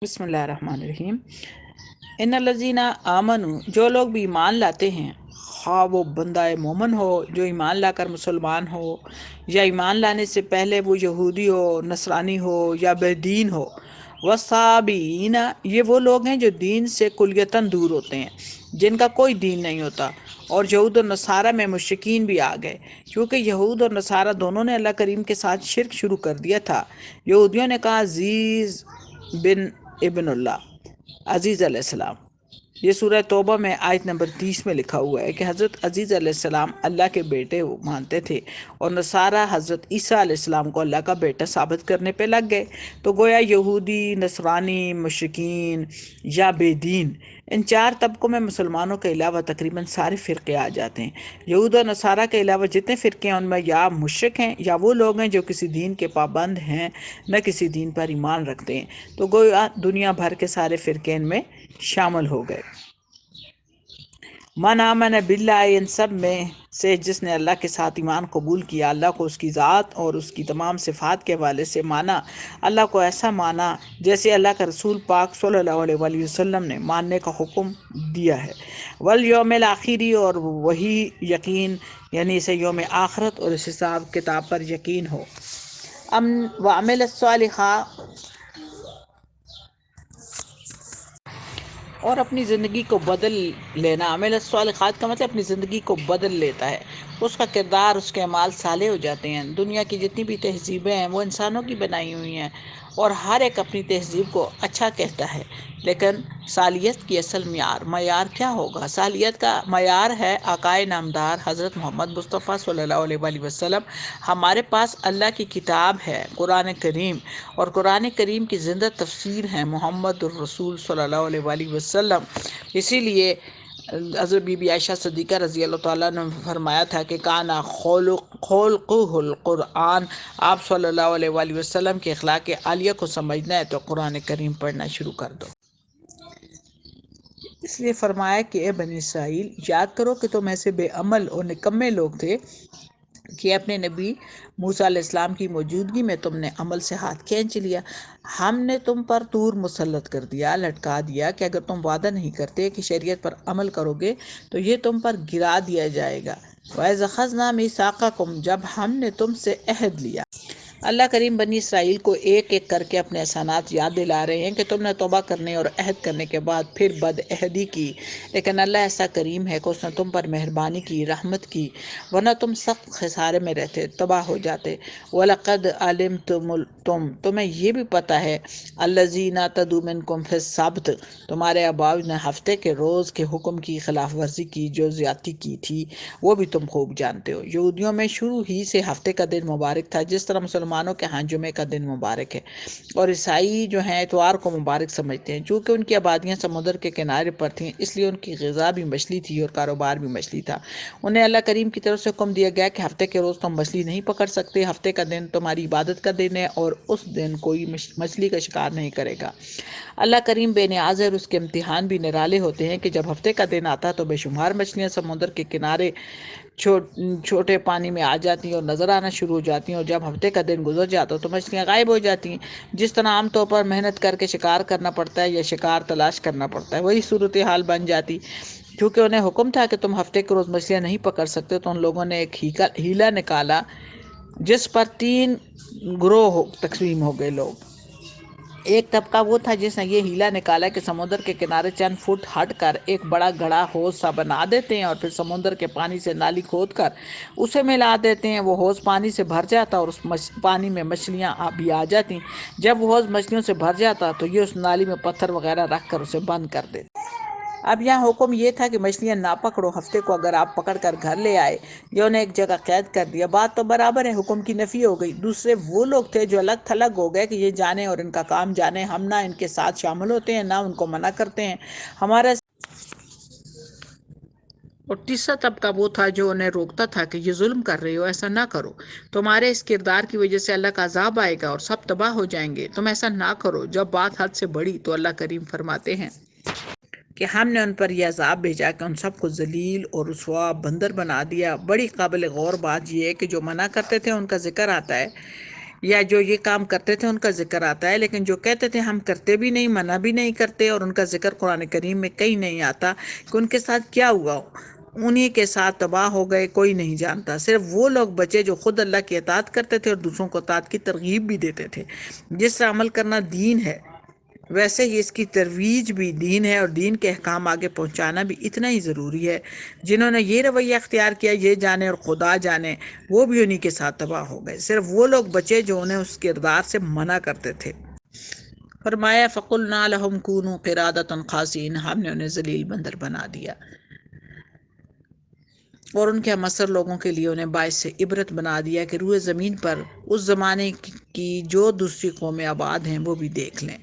بسم اللہ الرحمن الرحیم۔ ان الذین آمنوا، جو لوگ بھی ایمان لاتے ہیں، خواہ وہ بندہ مومن ہو جو ایمان لا کر مسلمان ہو، یا ایمان لانے سے پہلے وہ یہودی ہو، نصرانی ہو یا بے دین ہو، والصابئین، یہ وہ لوگ ہیں جو دین سے کلیتاً دور ہوتے ہیں، جن کا کوئی دین نہیں ہوتا، اور یہود اور نصارہ میں مشرکین بھی آ گئے، کیونکہ یہود اور نصارہ دونوں نے اللہ کریم کے ساتھ شرک شروع کر دیا تھا۔ یہودیوں نے کہا عزیز بن ابن اللہ، عزیز علیہ السلام۔ یہ سورہ توبہ میں آیت نمبر 30 میں لکھا ہوا ہے کہ حضرت عزیز علیہ السلام اللہ کے بیٹے وہ مانتے تھے، اور نصارہ حضرت عیسیٰ علیہ السلام کو اللہ کا بیٹا ثابت کرنے پہ لگ گئے۔ تو گویا یہودی، نصرانی، مشرکین یا بے دین، ان چار طبقوں میں مسلمانوں کے علاوہ تقریباً سارے فرقے آ جاتے ہیں۔ یہود اور نصارہ کے علاوہ جتنے فرقے ہیں ان میں یا مشرک ہیں یا وہ لوگ ہیں جو کسی دین کے پابند ہیں، نہ کسی دین پر ایمان رکھتے ہیں۔ تو گویا دنیا بھر کے سارے فرقے ان میں شامل ہو گئے۔ من آمن باللہ، ان سب میں سے جس نے اللہ کے ساتھ ایمان قبول کیا، اللہ کو اس کی ذات اور اس کی تمام صفات کے حوالے سے مانا، اللہ کو ایسا مانا جیسے اللہ کا رسول پاک صلی اللہ علیہ وآلہ وسلم نے ماننے کا حکم دیا ہے، والیوم الآخری، اور وہی یقین یعنی اسے یوم آخرت اور اس حساب کتاب پر یقین ہو، وعمل الصالحات، اور اپنی زندگی کو بدل لینا۔ عمل الصالحات کا مطلب اپنی زندگی کو بدل لیتا ہے، اس کا کردار، اس کے اعمال صالح ہو جاتے ہیں۔ دنیا کی جتنی بھی تہذیبیں ہیں وہ انسانوں کی بنائی ہوئی ہیں، اور ہر ایک اپنی تہذیب کو اچھا کہتا ہے، لیکن صالحیت کی اصل معیار کیا ہوگا؟ صالحیت کا معیار ہے آقائے نامدار حضرت محمد مصطفیٰ صلی اللہ علیہ وآلہ وسلم۔ ہمارے پاس اللہ کی کتاب ہے قرآن کریم، اور قرآن کریم کی زندہ تفسیر ہے محمد الرسول صلی اللہ علیہ وآلہ وسلم۔ اسی لیے حضرت بی بی عائشہ صدیقہ رضی اللہ تعالیٰ نے فرمایا تھا کہ کانا خلقہ القرآن، آپ صلی اللہ علیہ وآلہ وسلم کے اخلاق عالیہ کو سمجھنا ہے تو قرآن کریم پڑھنا شروع کر دو۔ اس لیے فرمایا کہ اے بنی اسرائیل، یاد کرو کہ تم ایسے بے عمل اور نکمے لوگ تھے کہ اپنے نبی موسیٰ علیہ السلام کی موجودگی میں تم نے عمل سے ہاتھ کھینچ لیا۔ ہم نے تم پر طور مسلط کر دیا، لٹکا دیا کہ اگر تم وعدہ نہیں کرتے کہ شریعت پر عمل کرو گے تو یہ تم پر گرا دیا جائے گا۔ وَإِذْ أَخَذْنَا مِيثَاقَكُمْ، جب ہم نے تم سے عہد لیا۔ اللہ کریم بنی اسرائیل کو ایک ایک کر کے اپنے احسانات یاد دلا رہے ہیں کہ تم نے توبہ کرنے اور عہد کرنے کے بعد پھر بد عہدی کی، لیکن اللہ ایسا کریم ہے کہ اس نے تم پر مہربانی کی، رحمت کی، ورنہ تم سخت خسارے میں رہتے، تباہ ہو جاتے۔ وَلَقَدْ عَلِمْتُمْ، تمہیں یہ بھی پتہ ہے، الَّذِينَ اعْتَدُوا مِنْكُمْ فِي السَّبْتِ، تمہارے آباؤ نے ہفتے کے روز کے حکم کی خلاف ورزی کی، جو زیادتی کی تھی، وہ بھی تم خوب جانتے ہو۔ یہودیوں میں شروع ہی سے ہفتے کا دن مبارک تھا، جس طرح مسلمانوں کے ہاں جمعے کا دن مبارک ہے، اور عیسائی جو ہیں اتوار کو مبارک سمجھتے ہیں۔ چونکہ ان کی آبادیاں سمندر کے کنارے پر تھیں، اس لیے ان کی غذا بھی مچھلی تھی اور کاروبار بھی مچھلی تھا۔ انہیں اللہ کریم کی طرف سے حکم دیا گیا کہ ہفتے کے روز تم مچھلی نہیں پکڑ سکتے، ہفتے کا دن تمہاری عبادت کا دن ہے اور اس دن کوئی مچھلی کا شکار نہیں کرے گا۔ اللہ کریم بے نیاز ہے اور اس کے امتحان بھی نرالے ہوتے ہیں کہ جب ہفتے کا دن آتا تو بے شمار مچھلیاں سمندر کے کنارے چھوٹے پانی میں آ جاتی ہیں اور نظر آنا شروع ہو جاتی ہیں، اور جب ہفتے کا دن گزر جاتا تو مچھلیاں غائب ہو جاتی ہیں۔ جس طرح عام طور پر محنت کر کے شکار کرنا پڑتا ہے یا شکار تلاش کرنا پڑتا ہے، وہی صورتحال بن جاتی۔ کیونکہ انہیں حکم تھا کہ تم ہفتے کے روز مچھلیاں نہیں پکڑ سکتے، تو ان لوگوں نے ایک ہیلا نکالا جس پر 3 گروہ تقسیم ہو گئے لوگ۔ ایک طبقہ وہ تھا جس نے یہ ہیلا نکالا کہ سمندر کے کنارے چند فٹ ہٹ کر ایک بڑا گڑھا حوض سا بنا دیتے ہیں، اور پھر سمندر کے پانی سے نالی کھود کر اسے ملا دیتے ہیں۔ وہ حوض پانی سے بھر جاتا اور اس پانی میں مچھلیاں بھی آ جاتی۔ جب وہ حوض مچھلیوں سے بھر جاتا تو یہ اس نالی میں پتھر وغیرہ رکھ کر اسے بند کر دیتے۔ اب یہاں حکم یہ تھا کہ مچھلیاں نہ پکڑو، ہفتے کو اگر آپ پکڑ کر گھر لے آئے یا انہیں ایک جگہ قید کر دیا، بات تو برابر ہے، حکم کی نفی ہو گئی۔ دوسرے وہ لوگ تھے جو الگ تھلگ ہو گئے کہ یہ جانے اور ان کا کام جانے، ہم نہ ان کے ساتھ شامل ہوتے ہیں نہ ان کو منع کرتے ہیں ہمارا۔ اور تیسرا طبقہ وہ تھا جو انہیں روکتا تھا کہ یہ ظلم کر رہے ہو، ایسا نہ کرو، تمہارے اس کردار کی وجہ سے اللہ کا عذاب آئے گا اور سب تباہ ہو جائیں گے، تم ایسا نہ کرو۔ جب بات حد سے بڑھی تو اللہ کریم فرماتے ہیں کہ ہم نے ان پر یہ عذاب بھیجا کہ ان سب کو ذلیل اور رسوا بندر بنا دیا۔ بڑی قابل غور بات یہ ہے کہ جو منع کرتے تھے ان کا ذکر آتا ہے یا جو یہ کام کرتے تھے ان کا ذکر آتا ہے، لیکن جو کہتے تھے ہم کرتے بھی نہیں، منع بھی نہیں کرتے، اور ان کا ذکر قرآن کریم میں کہیں نہیں آتا کہ ان کے ساتھ کیا ہوا ہو، انہی کے ساتھ تباہ ہو گئے، کوئی نہیں جانتا، صرف وہ لوگ بچے جو خود اللہ کی اطاعت کرتے تھے اور دوسروں کو اطاعت کی ترغیب بھی دیتے تھے۔ جس طرح عمل کرنا دین ہے، ویسے ہی اس کی ترویج بھی دین ہے، اور دین کے احکام آگے پہنچانا بھی اتنا ہی ضروری ہے۔ جنہوں نے یہ رویہ اختیار کیا، یہ جانے اور خدا جانے، وہ بھی انہی کے ساتھ تباہ ہو گئے، صرف وہ لوگ بچے جو انہیں اس کردار سے منع کرتے تھے۔ فرمایا فَقُلْنَا لَهُمْ كُونُوا قِرَادَةً خَاسِئِينَ، ہم نے انہیں ذلیل بندر بنا دیا، اور ان کے ہم اثر لوگوں کے لیے انہیں باعث سے عبرت بنا دیا کہ روئے زمین پر اس زمانے کی جو دوسری قومیں آباد ہیں وہ بھی دیکھ لیں۔